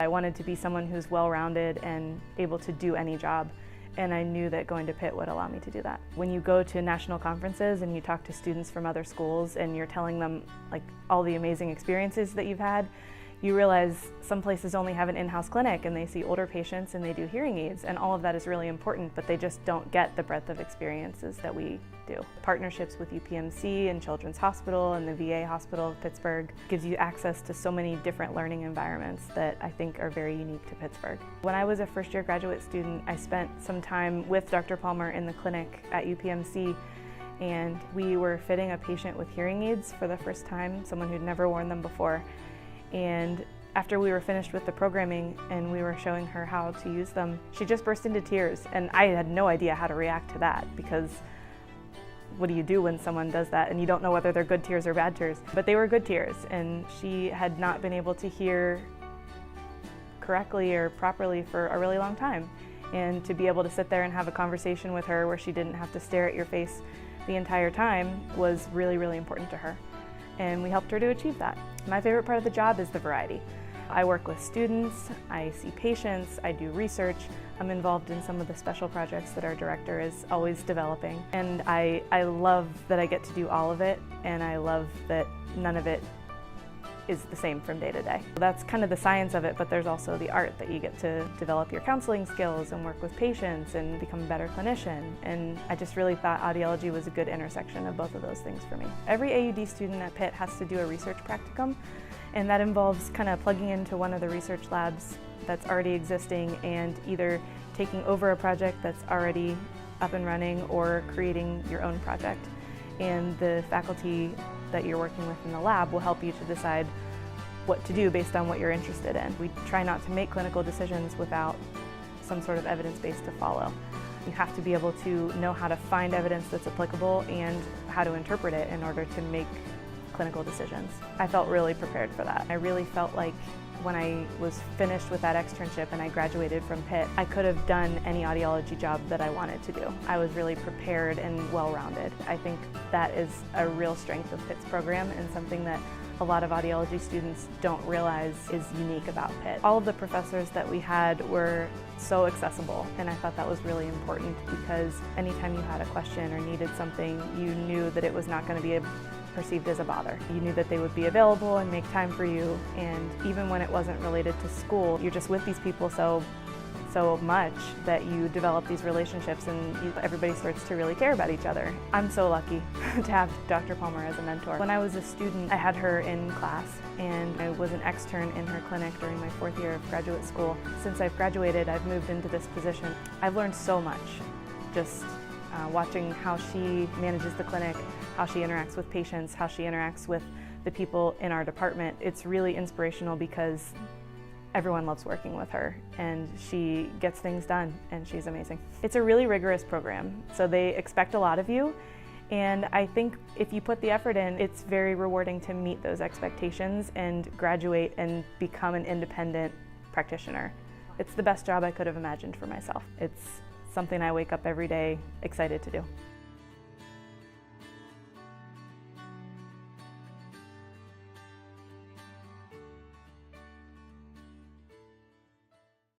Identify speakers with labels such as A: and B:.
A: I wanted to be someone who's well-rounded and able to do any job, and I knew that going to Pitt would allow me to do that. When you go to national conferences and you talk to students from other schools and you're telling them like all the amazing experiences that you've had, you realize some places only have an in-house clinic and they see older patients and they do hearing aids, and all of that is really important, but they just don't get the breadth of experiences that we do. Partnerships with UPMC and Children's Hospital and the VA Hospital of Pittsburgh gives you access to so many different learning environments that I think are very unique to Pittsburgh. When I was a first-year graduate student, I spent some time with Dr. Palmer in the clinic at UPMC, and we were fitting a patient with hearing aids for the first time, someone who'd never worn them before. And after we were finished with the programming and we were showing her how to use them, she just burst into tears, and I had no idea how to react to that, because what do you do when someone does that and you don't know whether they're good tears or bad tears? But they were good tears, and she had not been able to hear correctly or properly for a really long time. And to be able to sit there and have a conversation with her where she didn't have to stare at your face the entire time was really, really important to her. And we helped her to achieve that. My favorite part of the job is the variety. I work with students, I see patients, I do research, I'm involved in some of the special projects that our director is always developing. And I love that I get to do all of it, and I love that none of it is the same from day to day. That's kind of the science of it, but there's also the art that you get to develop your counseling skills and work with patients and become a better clinician. And I just really thought audiology was a good intersection of both of those things for me. Every AUD student at Pitt has to do a research practicum, and that involves kind of plugging into one of the research labs that's already existing and either taking over a project that's already up and running or creating your own project. And the faculty that you're working with in the lab will help you to decide what to do based on what you're interested in. We try not to make clinical decisions without some sort of evidence base to follow. You have to be able to know how to find evidence that's applicable and how to interpret it in order to make clinical decisions. I felt really prepared for that. I really felt like when I was finished with that externship and I graduated from Pitt, I could have done any audiology job that I wanted to do. I was really prepared and well-rounded. I think that is a real strength of Pitt's program and something that a lot of audiology students don't realize is unique about Pitt. All of the professors that we had were so accessible, and I thought that was really important because anytime you had a question or needed something, you knew that it was not going to be perceived as a bother. You knew that they would be available and make time for you, and even when it wasn't related to school, you're just with these people so much that you develop these relationships and everybody starts to really care about each other. I'm so lucky to have Dr. Palmer as a mentor. When I was a student, I had her in class, and I was an extern in her clinic during my 4th year of graduate school. Since I've graduated, I've moved into this position. I've learned so much just watching how she manages the clinic, how she interacts with patients, how she interacts with the people in our department. It's really inspirational because everyone loves working with her, and she gets things done, and she's amazing. It's a really rigorous program, so they expect a lot of you, and I think if you put the effort in, it's very rewarding to meet those expectations and graduate and become an independent practitioner. It's the best job I could have imagined for myself. It's something I wake up every day excited to do.